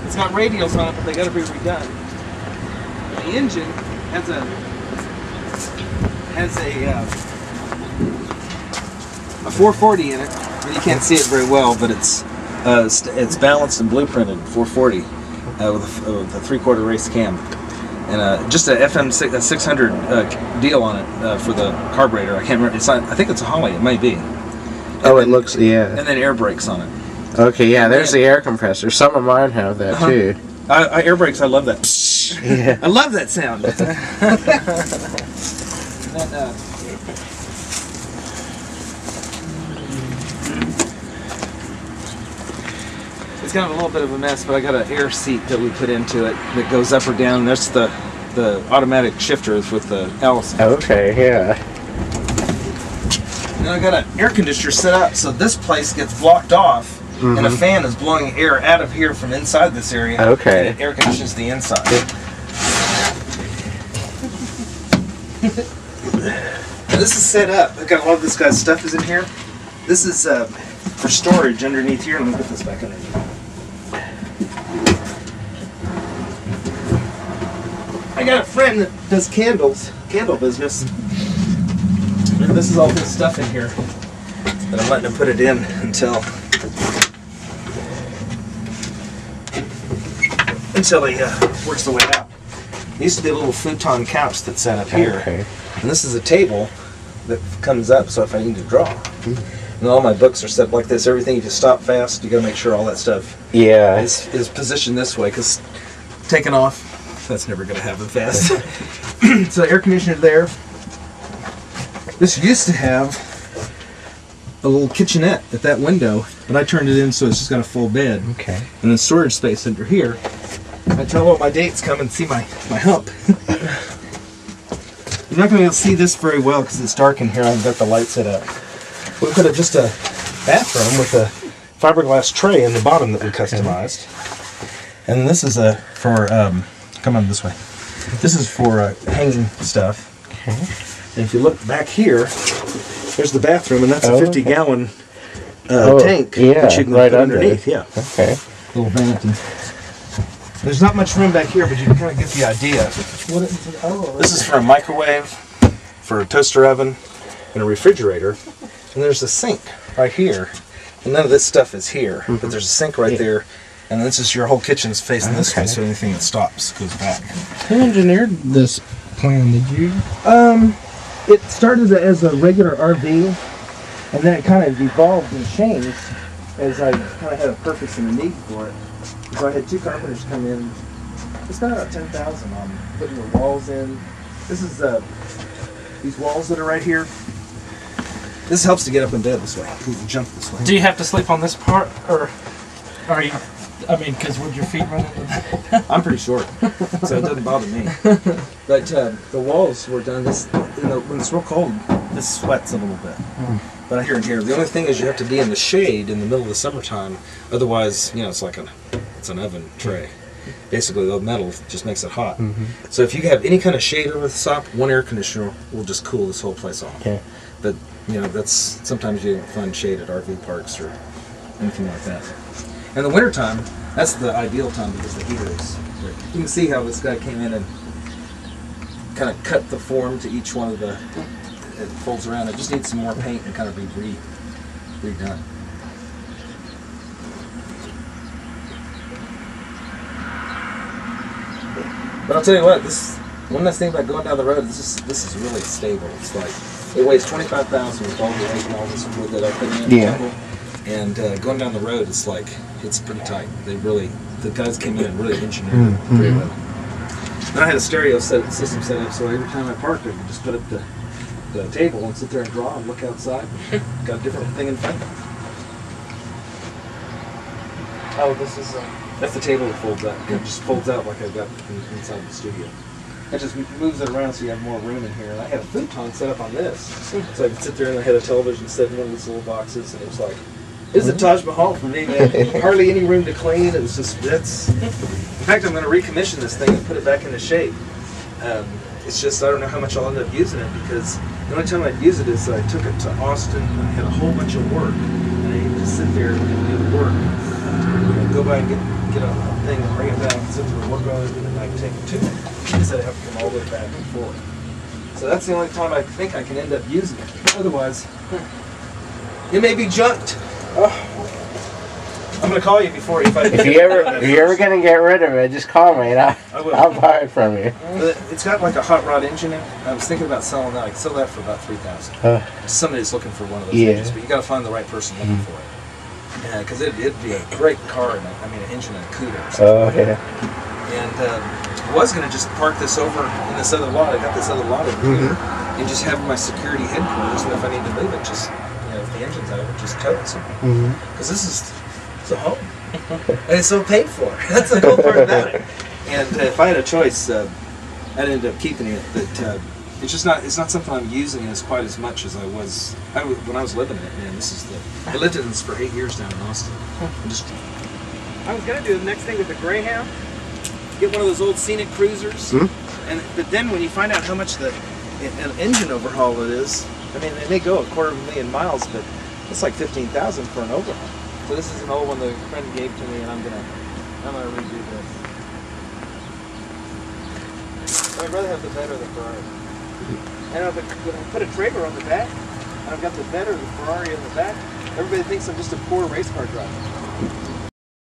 It's got radials on it, but they got to be redone. The engine has a 440 in it. You can't see it very well, but it's balanced and blueprinted 440 with a 3/4 race cam, and just a FM 600 deal on it for the carburetor. I can't remember. It's not, I think it's a Holley. It might be. Oh, it looks, yeah. And then air brakes on it. Okay, yeah. There's the air compressor. Some of mine have that too. Air brakes. I love that. Yeah. I love that sound. It's kind of a little bit of a mess, but I got an air seat that we put into it that goes up or down. That's the automatic shifters with the Allison. Okay, yeah. And I got an air conditioner set up so this place gets blocked off, and a fan is blowing air out of here from inside this area. Okay. And it air conditions the inside. And this is set up. I got a lot of this guy's stuff is in here. This is for storage underneath here. Let me put this back underneath. I got a friend that does candle business. And this is all his stuff in here. But I'm letting him put it in until he works the way out. There used to be a little futon couch that's set up here. Okay. And this is a table that comes up so if I need to draw. And all my books are set up like this. Everything, if you stop fast, you gotta make sure all that stuff is positioned this way, because taking off, that's never gonna happen fast. So air conditioner there. This used to have a little kitchenette at that window, but I turned it in so it's just got a full bed. Okay. And then storage space under here. I tell all my dates come and see my hump. You're not going to be able to see this very well because it's dark in here. I've got the light set up. We put just a bathroom with a fiberglass tray in the bottom that we customized. And this is for, come on this way. This is for hanging stuff. Okay. And if you look back here, there's the bathroom, and that's a 50-gallon tank that you can put underneath. Yeah. Okay. Little vanity. There's not much room back here, but you can kind of get the idea. This is for a microwave, for a toaster oven, and a refrigerator. And there's a sink right here. And none of this stuff is here, but there's a sink right there. And this is your whole kitchen's facing this way, so anything that stops goes back. Who engineered this plan? Did you? It started as a regular RV, and then it kind of evolved and changed as I kind of had a purpose and a need for it. So I had two carpenters come in. They spent about $10,000 on putting the walls in. This is these walls that are right here. This helps to get up in bed this way. You can jump this way. Do you have to sleep on this part, or are you? I mean, because would your feet run into that? I'm pretty short, so it doesn't bother me. But the walls were done. When it's real cold, this sweats a little bit. But here and here, the only thing is you have to be in the shade in the middle of the summertime. Otherwise, it's like it's an oven tray. Basically, the metal just makes it hot. So if you have any kind of shade over the top, one air conditioner will just cool this whole place off. Okay. But that's sometimes you don't find shade at RV parks or anything like that. In the wintertime, that's the ideal time because the heater is. You can see how this guy came in and kind of cut the form to each one of the. It folds around. It just needs some more paint and kind of be redone. But I'll tell you what, one nice thing about going down the road, this is really stable. It's like it weighs 25 pounds with all the weight and all this wood that I put in. Yeah. And going down the road, it's pretty tight. The guys came in and really engineered it pretty well. Then I had a stereo system set up, so every time I parked, I could just put up the table and sit there and draw and look outside. Got a different thing in front of me. Oh, this is. That's the table that folds out. It just folds out like I've got inside the studio. It just moves it around so you have more room in here. And I had a futon set up on this, so I could sit there and I had a television set in one of these little boxes, and it was like, this is a Taj Mahal for me, man. Hardly any room to clean. It was just in fact, I'm going to recommission this thing and put it back into shape. It's just I don't know how much I'll end up using it because the only time I'd use it is I took it to Austin and I had a whole bunch of work, and I needed to sit there and do the work. Go by and get get on the thing and bring it back and sit through a work order, and then I can take it to them instead of having to come all the way back and forth. So that's the only time I think I can end up using it. Otherwise, it may be junked. I'm gonna call you before if you're ever gonna get rid of it, just call me and I'll buy it from you. It's got like a hot rod engine in it. I was thinking about selling that. I could sell that for about $3,000. Somebody's looking for one of those engines, but you got to find the right person looking for it. Because it'd be a great car, and an engine and a CUDA or something. And I was going to just park this over in this other lot. I got this other lot over here, and just have my security headquarters. And if I need to move it, just if the engine's out, just tow it somewhere. Because this is a home, and it's so paid for. That's the cool part about it. And if I had a choice, I'd end up keeping it. But it's just not. It's not something I'm using as quite as much as I was when I was living in it. Man, this is I lived in this for 8 years down in Austin. I was gonna do the next thing with the Greyhound. Get one of those old scenic cruisers. But then when you find out how much an engine overhaul it is, I mean, they may go 250,000 miles, but it's like $15,000 for an overhaul. So this is an old one the friend gave to me, and I'm gonna redo this. I'd rather have the bed or the Ferrari. And I've put a trailer on the back, and I've got the bed or the Ferrari on the back. Everybody thinks I'm just a poor race car driver.